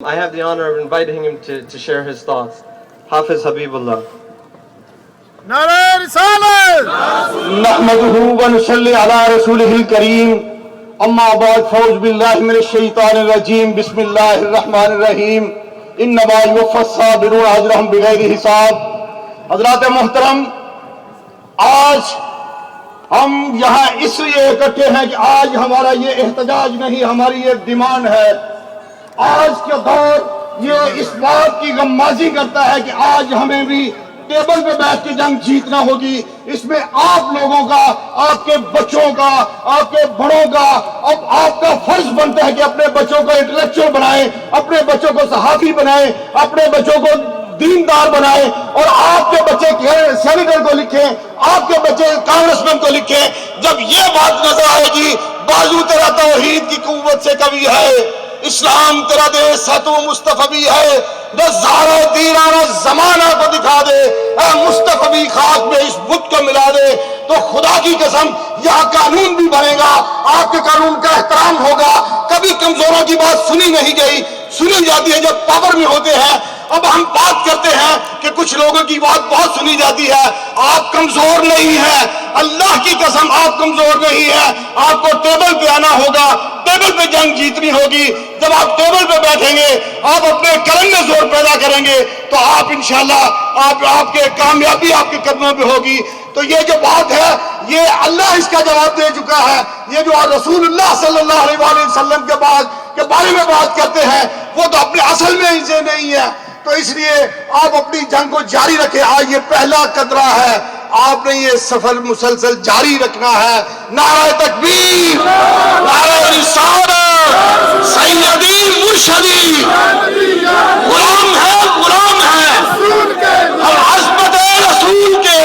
I have the honor of inviting him to share his thoughts. Hafiz Habibullah. नारे रिसालत नहमदुहु व नसल्ली अला रसूलिहिल करीम अम्मा बाद फौज बिल्लाहि मिनश शैतानिर रजीम बिस्मिल्लाहिर रहमानिर रहीम इन्नमा युवफ़्फ़स साबिरून अजरहुम बिगैरि हिसाब। हज़रात मोहतरम, आज हम यहाँ इसलिए इकट्ठे हैं कि आज हमारा ये एहतजाज नहीं, हमारी ये डिमांड है। आज का दौर ये इस बात की गम्माजी करता है कि आज हमें भी टेबल पे बैठ के जंग जीतना होगी। इसमें आप लोगों का, आपके बच्चों का, आपके बड़ों का, अब आपका फर्ज बनता है कि अपने बच्चों को इंटेलेक्चुअल बनाएं, अपने बच्चों को सहाफी बनाएं, अपने बच्चों को दीनदार बनाएं और आपके बच्चे सेनेटर को लिखें, आपके बच्चे कांग्रेसमैन को लिखें। जब ये बात नजर आएगी, बाजू तेरा तौहीद की कुव्वत से कभी है, इस्लाम तेरा देश सतु मुस्तफवी है, नज़ारा दीनाना जमाना को दिखा दे, मुस्तफवी खाक में इस बुत को मिला दे, तो खुदा की कसम यहाँ कानून भी बनेगा, आपके कानून का एहतराम होगा। कभी कमजोरों की बात सुनी नहीं गई, सुनी जाती है जब पावर में होते हैं। अब हम बात करते हैं कि कुछ लोगों की बात बहुत सुनी जाती है। आप कमजोर नहीं है, अल्लाह की कसम आप कमजोर नहीं है। आपको टेबल पे आना होगा, टेबल पे जंग जीतनी होगी। जब आप टेबल पे बैठेंगे, आप अपने कलम में जोर पैदा करेंगे, तो आप इंशाल्लाह आपके कामयाबी आपके कदमों पे होगी। तो ये जो बात है, ये अल्लाह इसका जवाब दे चुका है। ये जो रसूलुल्लाह सल्लल्लाहु अलैहि वसल्लम के बारे में बात करते हैं, वो तो अपने असल में इसे नहीं है। तो इसलिए आप अपनी जंग को जारी रखें। आज ये पहला कदरा है, आपने ये सफर मुसलसल जारी रखना है। नारा तकबीर, नारा रिसालत, सैयदी मुर्शदी, गुलाम है हम अज़मत रसूल के।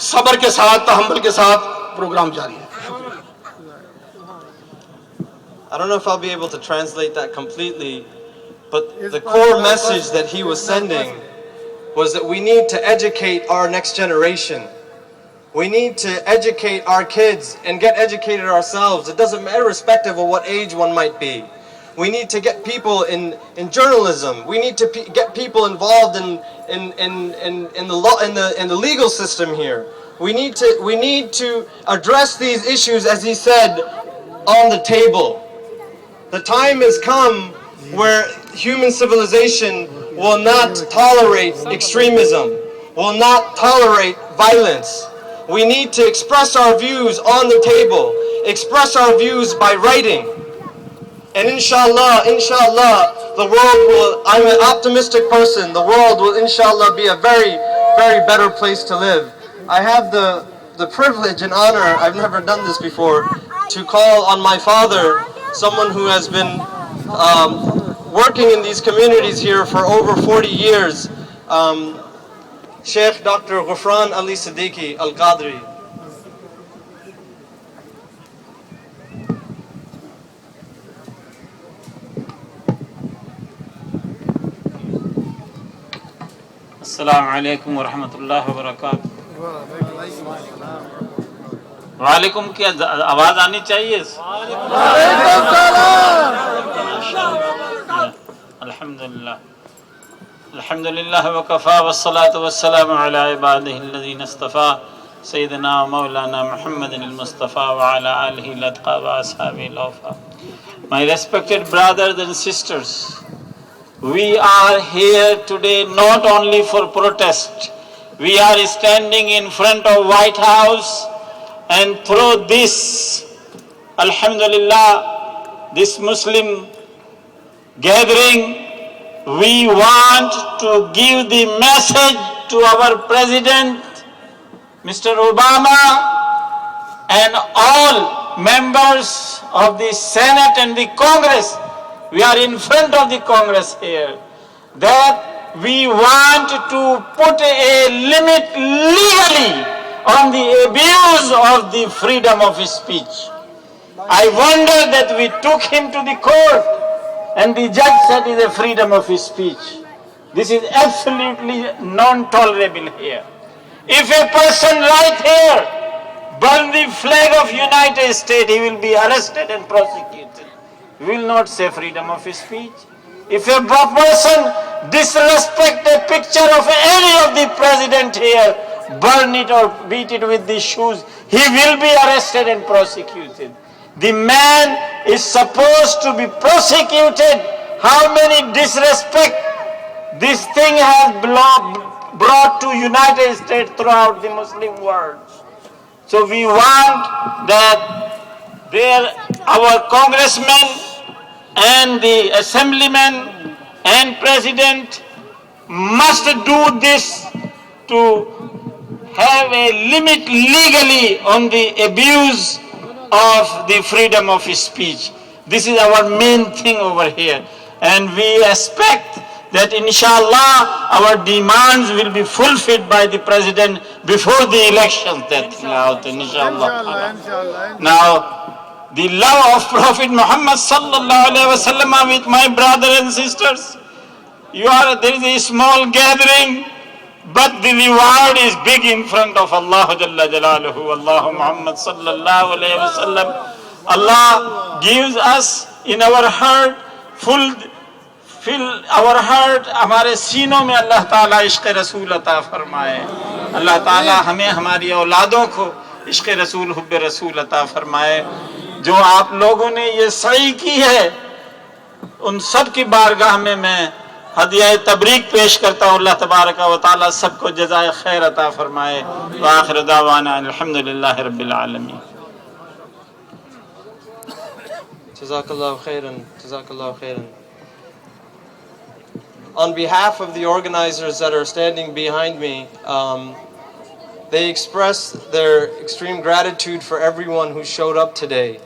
सब्र के साथ, तहम्मुल के साथ प्रोग्राम जारी है। I don't know if I'll be able to translate that completely, but the core message that he was sending was that we need to educate our next generation. We need to educate our kids and get educated ourselves. It doesn't matter, irrespective of what age one might be. We need to get people in journalism. We need to get people involved in the law, in the legal system here. We need to address these issues, as he said, on the table. The time has come where human civilization will not tolerate extremism, will not tolerate violence. We need to express our views on the table, express our views by writing. And inshallah, the world will, I'm an optimistic person, the world will inshallah be a very, very better place to live. I have the privilege and honor, I've never done this before, to call on my father, someone who has been working in these communities here for over 40 years, Sheikh Dr. Ghufran Ali Siddiqui Al-Qadri. अस्सलामु अलैकुम वरहमतुल्लाहि वबरकातुहू। वालेकुम की आवाज आनी चाहिए। अल्हम्दुलिल्लाह अल्हम्दुलिल्लाह वकफ़ा वस्सलातु वस्सलामु अला इबादिहिल्लज़ीना इस्तफ़ा सय्यिदना व मौलाना मुहम्मदिल मुस्तफ़ा व अला आलिहि लतक़ा व अस्हाबिल औफ़ा। My respected brothers and sisters, we are here today not only for protest. We are standing in front of White House, and through this, alhamdulillah, this Muslim gathering, we want to give the message to our President, Mr. Obama, and all members of the Senate and the Congress. We are in front of the Congress here, that we want to put a limit legally on the abuse of the freedom of speech. I wonder that we took him to the court and the judge said it is a freedom of speech. This is absolutely non-tolerable here. If a person right here burn the flag of United States, he will be arrested and prosecuted. We will not say freedom of speech. If a person disrespect a picture of any of the president here, burn it or beat it with the shoes, he will be arrested and prosecuted. The man is supposed to be prosecuted. How many disrespect this thing has brought to United States throughout the Muslim world. So we want that our congressmen and the assemblymen and president must do this to have a limit legally on the abuse of the freedom of speech. This is our main thing over here. And we expect that inshallah our demands will be fulfilled by the president before the elections that out inshallah. Now the love of Prophet Muhammad sallallahu alaihi wasallam with my brothers and sisters, there is a small gathering, but the reward is big in front of Allah Jalla Jalaluhu. Allah Muhammad sallallahu alaihi wasallam. Allah gives us in our heart fill our heart, हमारे सीनों में अल्लाह ताला इश्क़ रसूल अता फरमाए. अल्लाह ताला हमें हमारी औलादों को इश्क़ रसूल हुब्ब रसूल अता फरमाए. जो आप लोगों ने ये सही की है, उन सब की बारगाह में मैं हदिया तबरीक पेश करता हूँ. अल्लाह तबारक व तआला सबको जज़ाए खैर अता फरमाए. व आखिर दावाना अल्हम्दुलिल्लाहि रब्बिल आलमीन. Jazakallahu khairan. Jazakallahu khairan. On behalf of the organizers that are standing behind me, they express their extreme gratitude for everyone who showed up today.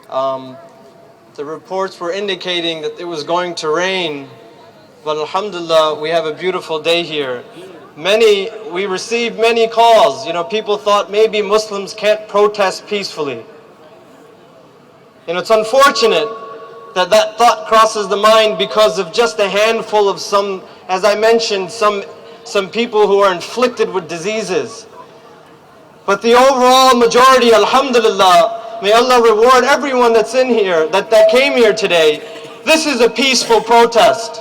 The reports were indicating that it was going to rain, but alhamdulillah, we have a beautiful day here. We received many calls. People thought maybe Muslims can't protest peacefully. It's unfortunate that thought crosses the mind because of just a handful of some, as I mentioned, some people who are inflicted with diseases. But the overall majority, alhamdulillah, may Allah reward everyone that's in here, that came here today. This is a peaceful protest.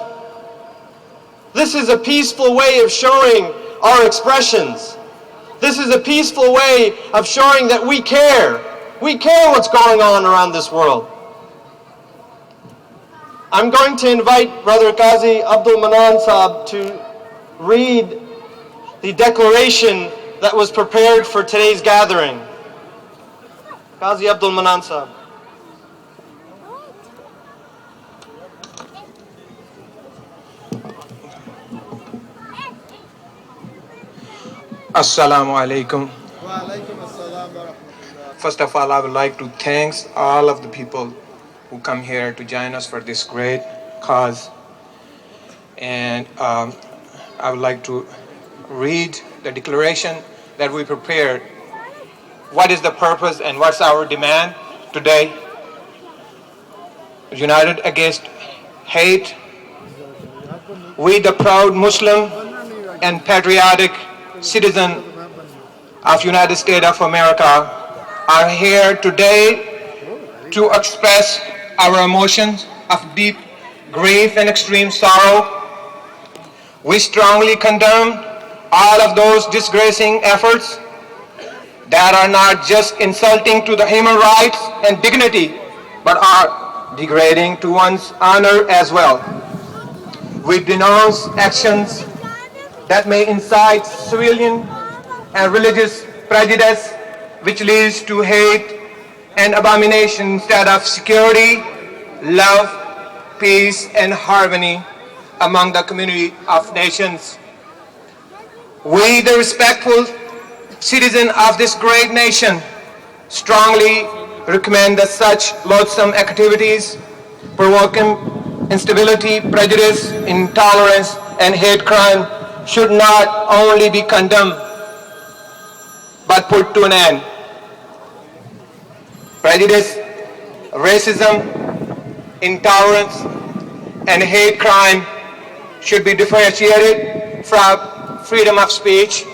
This is a peaceful way of showing our expressions. This is a peaceful way of showing that we care. We care what's going on around this world. I'm going to invite Brother Qazi Abdul Manan Sahab to read the declaration that was prepared for today's gathering. Qazi Abdul Manan Sahab. Assalamu alaikum. First of all, I would like to thank all of the people who come here to join us for this great cause. And I would like to read the declaration that we prepared. What is the purpose and what's our demand today? United against hate, we the proud Muslim and patriotic citizen of United States of America are here today to express our emotions of deep grief and extreme sorrow. We strongly condemn all of those disgracing efforts that are not just insulting to the human rights and dignity, but are degrading to one's honor as well. We denounce actions that may incite civilian and religious prejudice, which leads to hate and abomination instead of security, love, peace, and harmony among the community of nations. We, the respectful citizens of this great nation, strongly recommend that such loathsome activities provoking instability, prejudice, intolerance, and hate crime should not only be condemned, but put to an end. Prejudice, racism, intolerance, and hate crime should be differentiated from freedom of speech.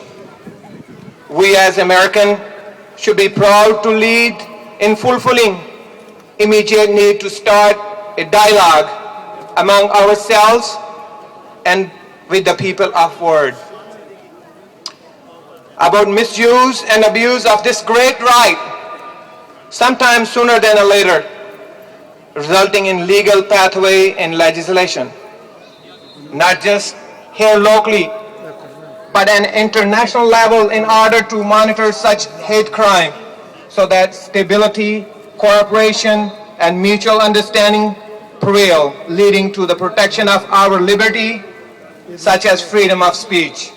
We as Americans should be proud to lead in fulfilling immediate need to start a dialogue among ourselves and with the people of the world about misuse and abuse of this great right, sometimes sooner than later, resulting in legal pathway and legislation, not just here locally, but at an international level in order to monitor such hate crime so that stability, cooperation, and mutual understanding prevail, leading to the protection of our liberty, such as freedom of speech.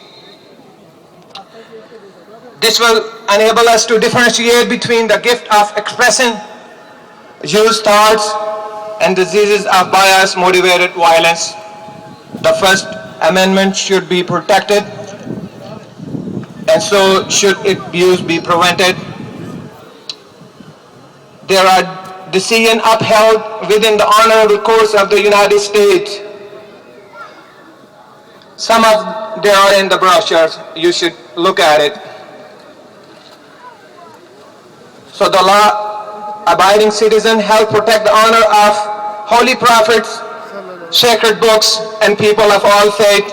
This will enable us to differentiate between the gift of expressing used thoughts and diseases of bias-motivated violence. The First Amendment should be protected, and so should its abuse be prevented. There are decisions upheld within the honorable courts of the United States. Some of them are in the brochures. You should look at it. So the law-abiding citizen help protect the honor of holy prophets, sacred books, and people of all faith.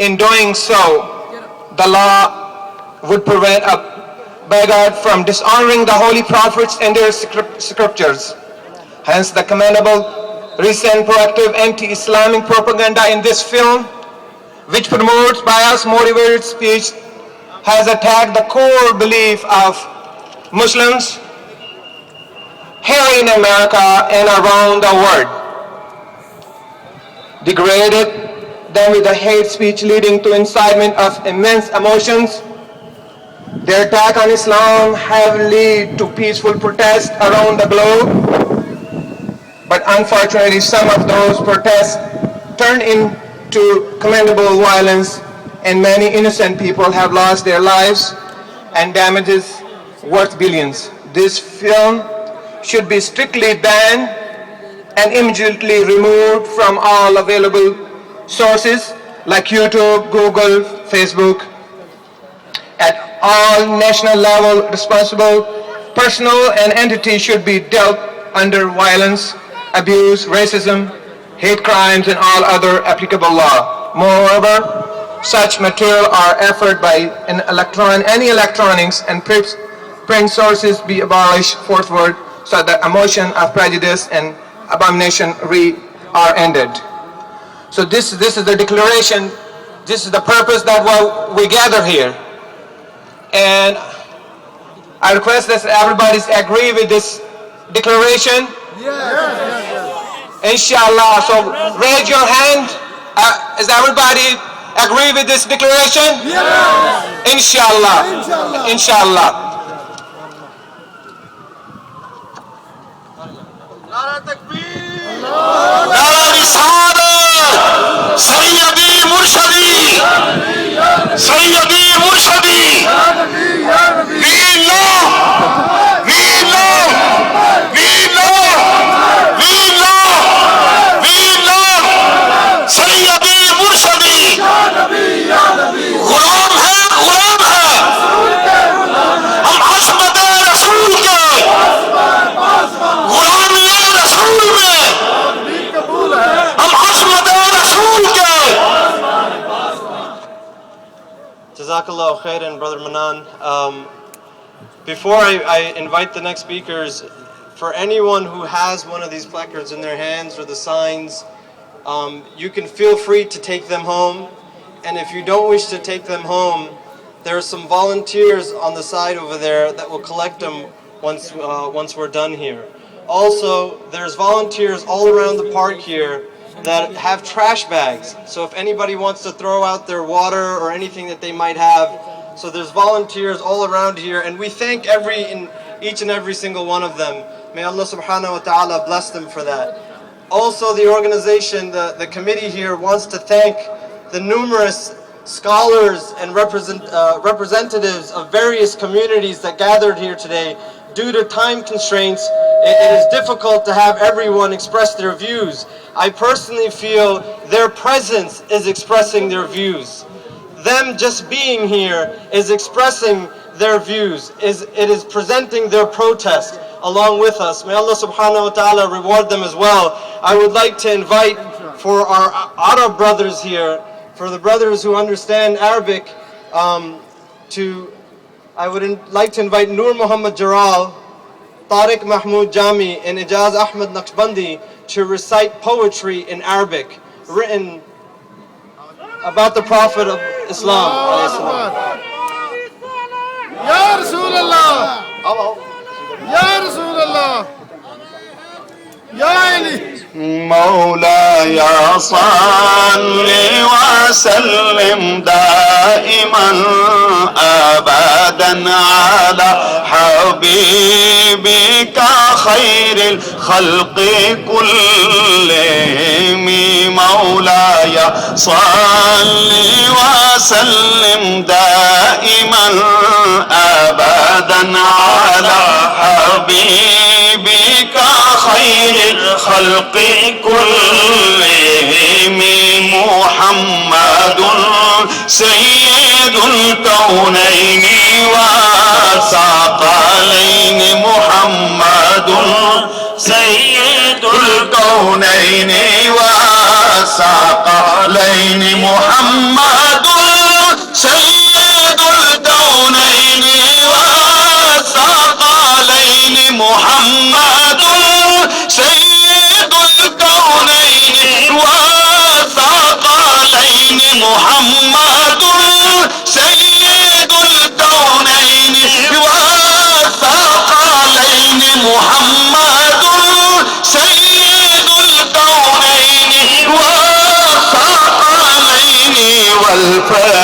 In doing so, the law would prevent a beggar from dishonoring the holy prophets and their scriptures. Hence, the commendable recent proactive anti-Islamic propaganda in this film, which promotes bias-motivated speech, has attacked the core belief of Muslims here in America and around the world, degraded them with the hate speech leading to incitement of immense emotions. Their attack on Islam have led to peaceful protests around the globe, but unfortunately some of those protests turned into commendable violence, and many innocent people have lost their lives and damages worth billions. This film should be strictly banned and immediately removed from all available sources like YouTube, Google, Facebook. At all national level, responsible personnel and entities should be dealt under violence, abuse, racism, hate crimes, and all other applicable law. Moreover, such material are offered by any electronics and print sources be abolished forthward, so that emotion of prejudice and abomination are ended. So this is the declaration. This is the purpose that we gather here. And I request that everybody agree with this declaration. Inshallah. So raise your hand. Is everybody agree with this declaration? Inshallah. Inshallah. नारा रिसालत सैयदी मुर्शदी सैयदी मुर्शदी we love we love we love we love we love सैयदी मुर्शदी गुलाम है हम अज़मत रसूल के गुलामी रसूल में हम अज़मत रसूल के Jazakallah khairan, Brother Manan. Before I invite the next speakers, for anyone who has one of these placards in their hands or the signs, you can feel free to take them home. And if you don't wish to take them home, there are some volunteers on the side over there that will collect them once we're done here. Also, there's volunteers all around the park here that have trash bags. So if anybody wants to throw out their water or anything that they might have, so there's volunteers all around here, and we thank each and every single one of them. May Allah subhanahu wa ta'ala bless them for that. Also, the organization, the committee here wants to thank the numerous scholars and representatives of various communities that gathered here today. Due to time constraints, it is difficult to have everyone express their views. I personally feel their presence is expressing their views. Them just being here is expressing their views. It is presenting their protest along with us. May Allah subhanahu wa ta'ala reward them as well. I would like to invite for our Arab brothers here, for the brothers who understand Arabic, I would like to invite Nur Muhammad Jaral, Tariq Mahmoud Jami, and Ijaz Ahmed Naqshbandi to recite poetry in Arabic written about the Prophet of Islam. Ya Rasulullah, Ya Rasulullah, Ya Ali. مولاي صل وسلم دائما أبدا على حبيبك خير الخلق كلهم مولاي صل وسلم دائما أبدا على حبيبك خير الخلق كلهم محمد سيد الكونين والثقلين محمد سيد الكونين والثقلين محمد سيد الكونين والثقلين محمد سيد الكونين والثقلين محمد سيد الكونين والثقلين محمد سيد الكونين والثقلين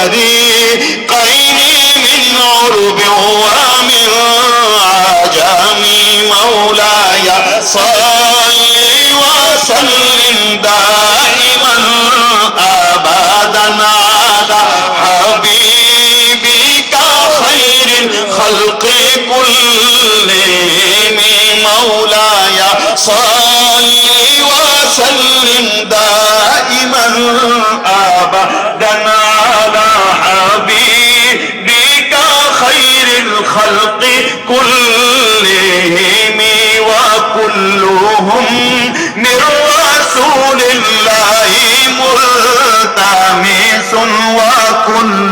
والفريقين من عرب ومن عجم مولاي صل وسلم دائما أبدا على حبيبك خير الخلق كلهم مولاي صل وسلم دائما أبدا على حبيبك خير الخلق كلهم وكلهم من رسول الله ملتمس وكل